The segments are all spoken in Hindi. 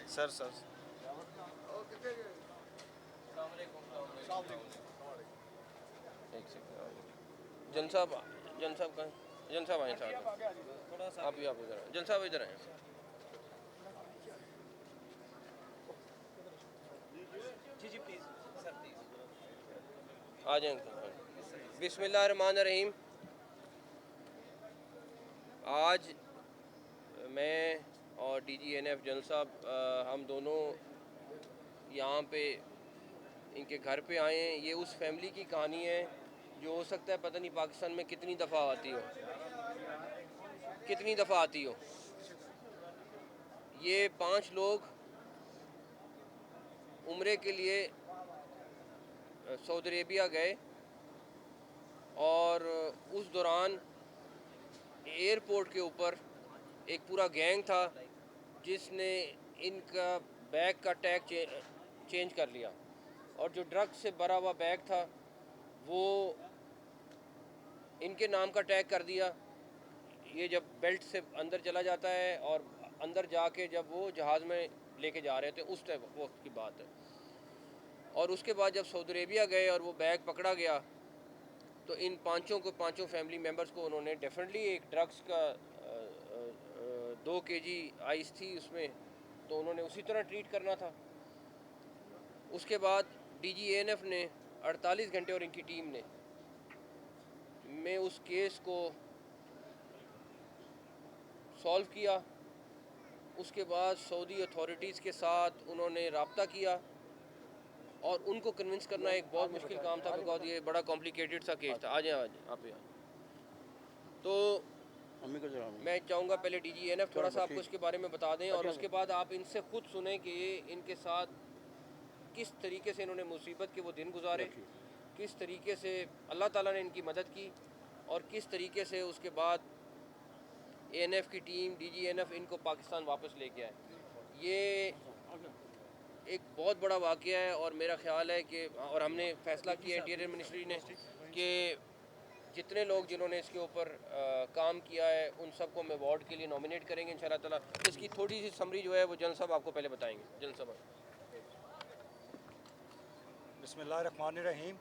सर सर एक सेकंड। जन साहब, जन साहब कहाँ? जन साहब आए साथ। थोड़ा सा आप इधर आए। जन साहब इधर आए। जी जी प्लीज़ सर प्लीज़। आ जाएंगे। बिस्मिल्लाहिर्रहमानिर्रहीम। आज मैं और DGNF जनरल साहब हम दोनों यहाँ पे इनके घर पे आए हैं। ये उस फैमिली की कहानी है जो हो सकता है पता नहीं पाकिस्तान में कितनी दफ़ा आती हो, कितनी दफ़ा आती हो। ये 5 लोग उम्रे के लिए सऊदी अरेबिया गए और उस दौरान एयरपोर्ट के ऊपर एक पूरा गैंग था जिसने इनका बैग का टैग चेंज कर लिया और जो ड्रग्स से भरा हुआ बैग था वो इनके नाम का टैग कर दिया। ये जब बेल्ट से अंदर चला जाता है और अंदर जाके जब वो जहाज़ में लेके जा रहे थे उस टाइम वक्त की बात है। और उसके बाद जब सऊदी अरेबिया गए और वो बैग पकड़ा गया तो इन पांचों फैमिली मेम्बर्स को उन्होंने डेफिनेटली एक ड्रग्स का 2 kg आइस थी उसमें, तो उन्होंने उसी तरह ट्रीट करना था। उसके बाद DGNF ने 48 घंटे और इनकी टीम ने में उस केस को सॉल्व किया। उसके बाद सऊदी अथॉरिटीज़ के साथ उन्होंने रब्ता किया और उनको कन्विंस करना एक बहुत मुश्किल काम था बिकॉज ये बड़ा कॉम्प्लिकेटेड सा केस था। आ जाए आप यहाँ। तो मैं चाहूँगा पहले DGNF थोड़ा सा आपको इसके बारे में बता दें और उसके बाद आप इनसे खुद सुने कि इनके साथ किस तरीके से इन्होंने मुसीबत के वो दिन गुजारे, किस तरीके से अल्लाह ताला ने इनकी मदद की और किस तरीके से उसके बाद ANF की टीम DGNF इनको पाकिस्तान वापस लेके आए। ये एक बहुत बड़ा वाक़या है और मेरा ख़्याल है कि और हमने फ़ैसला किया इंटीरियर मिनिस्ट्री ने कि जितने लोग जिन्होंने इसके ऊपर काम किया है उन सबको हम अवार्ड के लिए नॉमिनेट करेंगे इंशाल्लाह ताला। इसकी थोड़ी सी समरी जो है वो जनरल साहब आपको पहले बताएंगे। जनरल साहब बिस्मिल्लाहिर्रहमानिर्रहीम।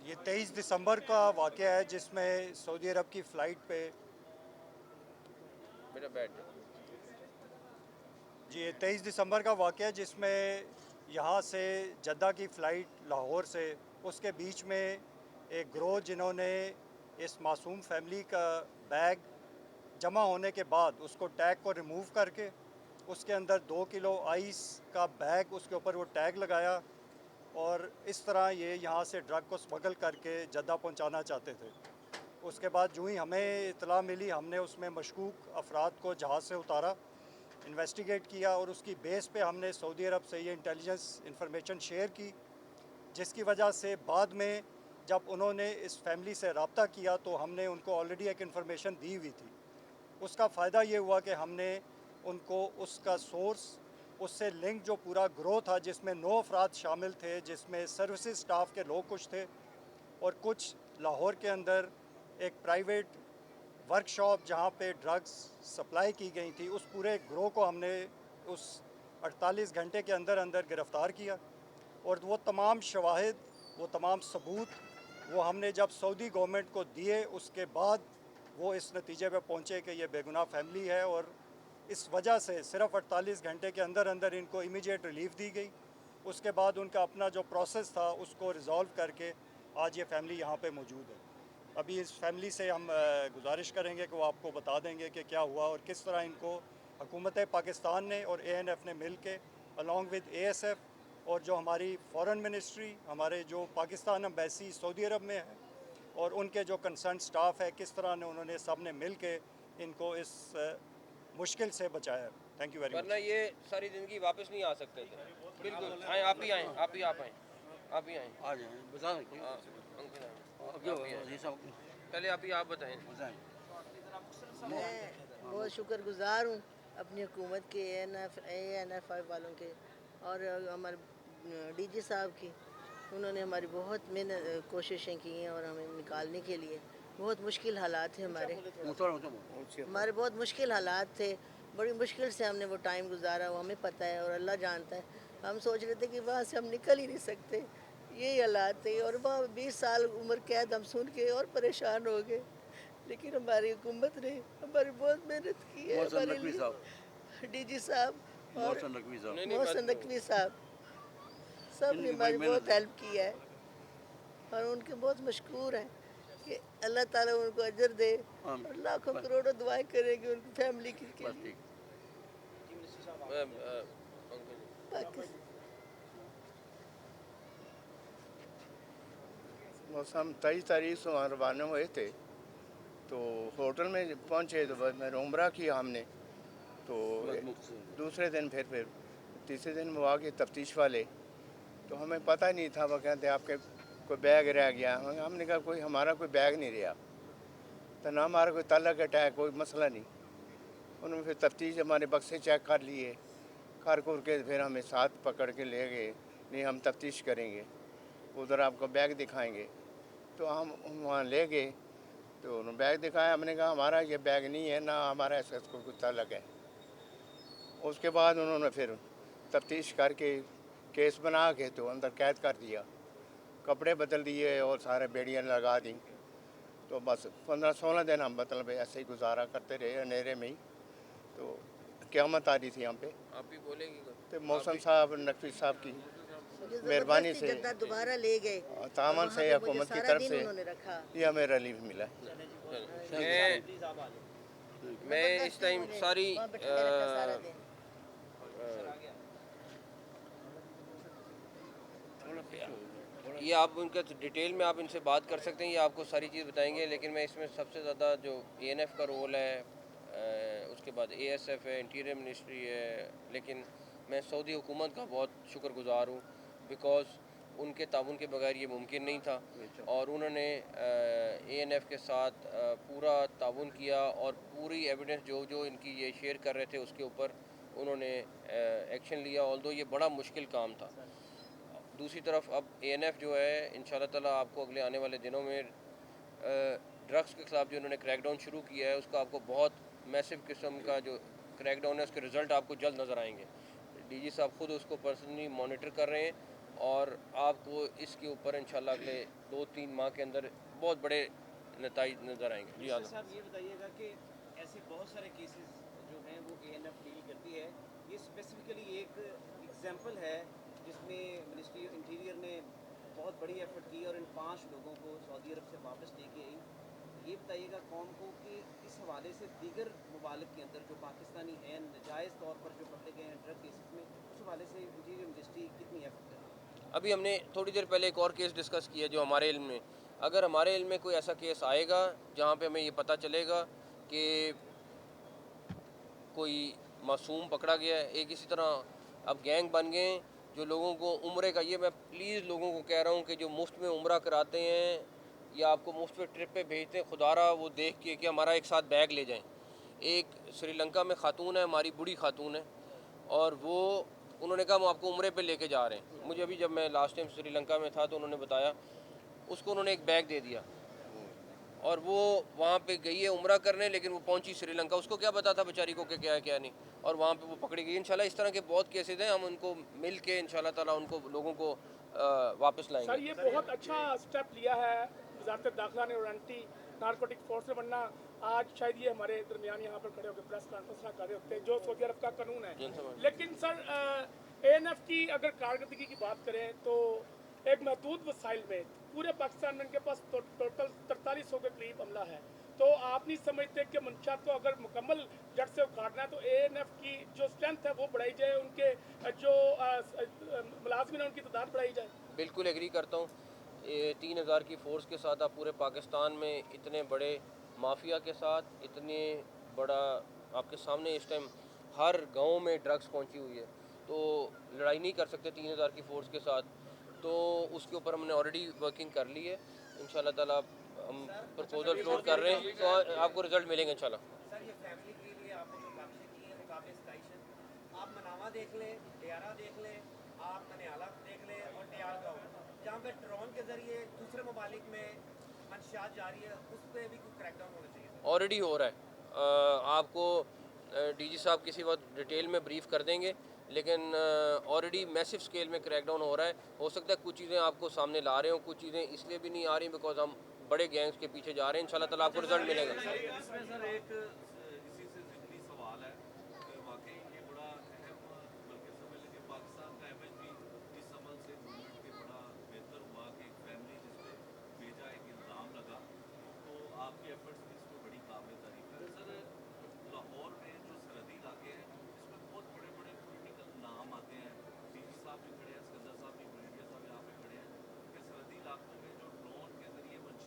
ये 23 दिसंबर का वाक़या है जिसमें सऊदी अरब की फ़्लाइट पे बेटा बैठ जाओ। जी, ये 23 दिसंबर का वाक़या है जिसमें यहाँ से जद्दा की फ़्लाइट लाहौर से उसके बीच में एक ग्रोह जिन्होंने इस मासूम फैमिली का बैग जमा होने के बाद उसको टैग को रिमूव करके उसके अंदर 2 किलो आइस का बैग उसके ऊपर वो टैग लगाया और इस तरह ये यहाँ से ड्रग को स्मगल करके जद्दा पहुँचाना चाहते थे। उसके बाद जो ही हमें इतला मिली हमने उसमें मशकूक अफराद को जहाज़ से उतारा, इन्वेस्टिगेट किया और उसकी बेस पे हमने सऊदी अरब से ये इंटेलिजेंस इंफॉर्मेशन शेयर की, जिसकी वजह से बाद में जब उन्होंने इस फैमिली से रब्ता किया तो हमने उनको ऑलरेडी एक इन्फॉर्मेशन दी हुई थी। उसका फ़ायदा ये हुआ कि हमने उनको उसका सोर्स, उससे लिंक जो पूरा ग्रोथ था जिसमें 9 अफराद शामिल थे, जिसमें सर्विसेज स्टाफ के लोग कुछ थे और कुछ लाहौर के अंदर एक प्राइवेट वर्कशॉप जहाँ पे ड्रग्स सप्लाई की गई थी, उस पूरे ग्रोह को हमने उस 48 घंटे के अंदर अंदर गिरफ़्तार किया और वो तमाम शवाहिद, वो तमाम सबूत वो हमने जब सऊदी गवर्नमेंट को दिए उसके बाद वो इस नतीजे पे पहुँचे कि ये बेगुनाह फैमिली है और इस वजह से सिर्फ 48 घंटे के अंदर अंदर इनको इमीडिएट रिलीफ दी गई। उसके बाद उनका अपना जो प्रोसेस था उसको रिज़ॉल्व करके आज ये फैमिली यहाँ पे मौजूद है। अभी इस फैमिली से हम गुजारिश करेंगे कि वो आपको बता देंगे कि क्या हुआ और किस तरह इनको हुकूमत पाकिस्तान ने और ANF ने मिल के अलॉन्ग विद ASF और जो हमारी फ़ॉरेन मिनिस्ट्री, हमारे जो पाकिस्तान एम्बेसी सऊदी अरब में है और उनके जो कंसर्न स्टाफ है, किस तरह ने उन्होंने सब ने मिल के इनको इस मुश्किल से बचाया। थैंक यू वेरी वरना मच। ये सारी ज़िंदगी वापस नहीं आ सकते थे। बिल्कुल आए, आप ही आए, आप ही आप आए, आप ही आए। आ जाए बता दें हाँ, अंकल आए। अभी आप ही आए। ये सब पहले आप ही आप बताएं। बताएं। मैं बहुत शुक्रगुज़ार हूँ अपनी हुकूमत के ANF वालों के और हमारे DG साहब की। उन्होंने हमारी बहुत मेहनत कोशिशें की हैं और हमें निकालने के लिए बहुत मुश्किल हालात थे हमारे बहुत मुश्किल हालात थे। बड़ी मुश्किल से हमने वो टाइम गुजारा, वो हमें पता है और अल्लाह जानता है। हम सोच रहे थे कि वहाँ से हम निकल ही नहीं सकते, यही हालात थे। और वहाँ 20 साल उम्र कैद हम सुन के और परेशान हो गए, लेकिन हमारी हुकूमत ने हमारी बहुत मेहनत की है मोहसन हमारे नकवी साहब, लिए। डीजी साहब और मोहसन नकवी साहब, नहीं नहीं मोहसन बात नकवी साहब, सब ने इनकी बड़ी हमारी मेहनत बहुत है। हेल्प की है और उनके बहुत मशकूर हैं कि अल्लाह ताला उनको अजर दे। आमीन। और लाखों बस करोड़ों दुआएं करेंगे उनकी फैमिली के बस लिए। ठीक। अंकल जी। पाकिस्तान बस हम 23 तारीख से वहाँ रवाना हुए थे, तो होटल में पहुँचे तो बस मैंने उम्रा किया हमने। तो बस मुफ्त से। दूसरे दिन फिर तीसरे दिन वो आ गए तफ्तीश वाले, तो हमें पता नहीं था। वो कहते आपके कोई बैग रह गया। हमने कहा कोई हमारा कोई बैग नहीं रहा, तो ना हमारा कोई ताला कटा है, कोई मसला नहीं। उन्होंने फिर तफ्तीश हमारे बक्से चेक कर लिए, कर के फिर हमें साथ पकड़ के ले गए। नहीं हम तफ्तीश करेंगे, उधर आपको बैग दिखाएंगे। तो हम वहाँ ले गए, तो उन्होंने बैग दिखाया। हमने कहा हमारा ये बैग नहीं है, ना हमारा ऐसा कोई ताल्लुक है। उसके बाद उन्होंने फिर तफ्तीश करके केस बना के तो अंदर कैद कर दिया, कपड़े बदल दिए और सारे बेड़ियाँ लगा दी। तो बस 15-16 दिन हम मतलब ऐसे ही गुजारा करते रहे अंधेरे में ही। तो क़यामत आ रही थी हम पे। आप भी बोलेंगे कुछ? तो मौसम साहब नकवी साहब की मुझे मेहरबानी ज़बरदस्ती से जद्दा दोबारा ले गए और तामन वहाँ से पे मुझे हुकूमत की सारा तरफ दिन से उन्होंने रखा। ये हमें रिलीफ मिला। मैं इस टाइम मुझे सारी वहाँ बैठा के रखा सारा दिन। ये आप उनका डिटेल में आप इनसे बात कर सकते हैं, ये आपको सारी चीज़ बताएंगे। लेकिन मैं इसमें सबसे ज़्यादा जो एएनएफ का रोल है, उसके बाद एएसएफ है, इंटीरियर मिनिस्ट्री है, लेकिन मैं सऊदी हुकूमत का बहुत शुक्रगुजार हूँ, बिकॉज़ उनके ताउन के बगैर ये मुमकिन नहीं था। और उन्होंने एएनएफ के साथ पूरा ताउन किया और पूरी एविडेंस जो जो इनकी ये शेयर कर रहे थे उसके ऊपर उन्होंने एक्शन लिया, ऑल्दो ये बड़ा मुश्किल काम था। दूसरी तरफ अब एएनएफ जो है इंशाल्लाह ताला आपको अगले आने वाले दिनों में ड्रग्स के खिलाफ जो उन्होंने क्रैकडाउन शुरू किया है उसका आपको बहुत मैसिव किस्म का जो क्रैकडाउन है उसके रिज़ल्ट आपको जल्द नज़र आएंगे। डीजी साहब खुद उसको पर्सनली मॉनिटर कर रहे हैं और आपको इसके ऊपर इंशाल्लाह अगले 2-3 माह के अंदर बहुत बड़े नताइज नज़र आएंगे। जी मिनिस्टर आदम साहब ये बताइएगा कि ऐसे बहुत सारे केसेस जो हैं वो एएनएफ डील करती है। ये स्पेसिफिकली एक एग्जांपल है जिसमें मिनिस्ट्री ऑफ इंटीरियर ने बहुत बड़ी एफर्ट की और इन 5 लोगों को सऊदी अरब से वापस लेके आई। ये बताइएगा कौम को कि इस हवाले से दीगर ममालिक के अंदर जो पाकिस्तानी हैं नजायज़ तौर पर जो पकड़े गए हैं ड्रग केसेस में, उस हवाले से इंटीरियर मिनिस्ट्री कितनी एफर्ट है? अभी हमने थोड़ी देर पहले एक और केस डिस्कस किया जो हमारे इल्म में, अगर हमारे इल्म में कोई ऐसा केस आएगा जहाँ पे हमें ये पता चलेगा कि कोई मासूम पकड़ा गया है, एक इसी तरह अब गैंग बन गए हैं जो लोगों को उम्रे का, ये मैं प्लीज़ लोगों को कह रहा हूँ कि जो मुफ्त में उम्रा कराते हैं या आपको मुफ्त पे ट्रिप पे भेजते हैं, खुदारा वो देख के कि हमारा एक साथ बैग ले जाएं। एक श्रीलंका में खातून है, हमारी बूढ़ी खातून है, और वो उन्होंने कहा हम आपको उम्रे पे लेके जा रहे हैं। मुझे अभी जब मैं लास्ट टाइम श्रीलंका में था तो उन्होंने बताया, उसको उन्होंने एक बैग दे दिया और वो वहाँ पे गई है उम्रा करने, लेकिन वो पहुँची श्रीलंका, उसको क्या पता था बेचारी को कि क्या है क्या नहीं, और वहाँ पे वो पकड़ी गई। इंशाल्लाह इस तरह के बहुत केसेस हैं, हम उनको मिल के इंशाल्लाह ताला उनको लोगों को वापस लाएंगे। सर ये बहुत अच्छा स्टेप लिया है वजारत दाखिला ने और एंटी नारकोटिक फोर्स ने, वरना आज शायद ये हमारे दरमियान यहाँ पर खड़े होकर प्रेस कॉन्फ्रेंस ना कर रहे होते जो सऊदी अरब का कानून है। लेकिन सर एएनएफ की अगर कारकर्दगी की बात करें तो एक महदूद वसाइल में पूरे पाकिस्तान में इनके पास टोटल 4300 के करीब अमला है। तो आप नहीं समझते कि मंशात को अगर मुकम्मल जड़ से उखाड़ना है तो एएनएफ की जो स्ट्रेंथ है वो बढ़ाई जाए, उनके जो मुलाजिम है उनकी तादाद बढ़ाई जाए? बिल्कुल एग्री करता हूँ। 3000 की फ़ोर्स के साथ आप पूरे पाकिस्तान में इतने बड़े माफिया के साथ, इतने बड़ा आपके सामने इस टाइम हर गांव में ड्रग्स पहुंची हुई है, तो लड़ाई नहीं कर सकते 3000 की फ़ोर्स के साथ। तो उसके ऊपर हमने ऑलरेडी वर्किंग कर ली है। इंशाल्लाह ताला हम प्रपोजल फ्लोट कर रहे हैं, तो आपको रिज़ल्ट मिलेंगे इंशाल्लाह। सर ये फैमिली के लिए आपने जो काबिज़ें की हैं मुकाबले स्टाइशन, आप मनावा देख लें, टियारा देख लें, आप मनियाला देख लें और टियार गाँव, जहाँ पे ड्रोन के ज़रिए दूसरे ममालिक में मंशियात जारी है, उस पर भी कोई क्रैकडाउन होना चाहिए। ऑलरेडी हो रहा है। आपको डीजी साहब किसी वक्त डिटेल में ब्रीफ कर देंगे, लेकिन ऑलरेडी मैसिव स्केल में क्रैकडाउन हो रहा है। हो सकता है कुछ चीज़ें आपको सामने ला रहे हो, कुछ चीज़ें इसलिए भी नहीं आ रही बिकॉज हम बड़े गैंग्स के पीछे जा रहे हैं। इंशाल्लाह ताला आपको रिजल्ट मिलेगा। इसमें सर एक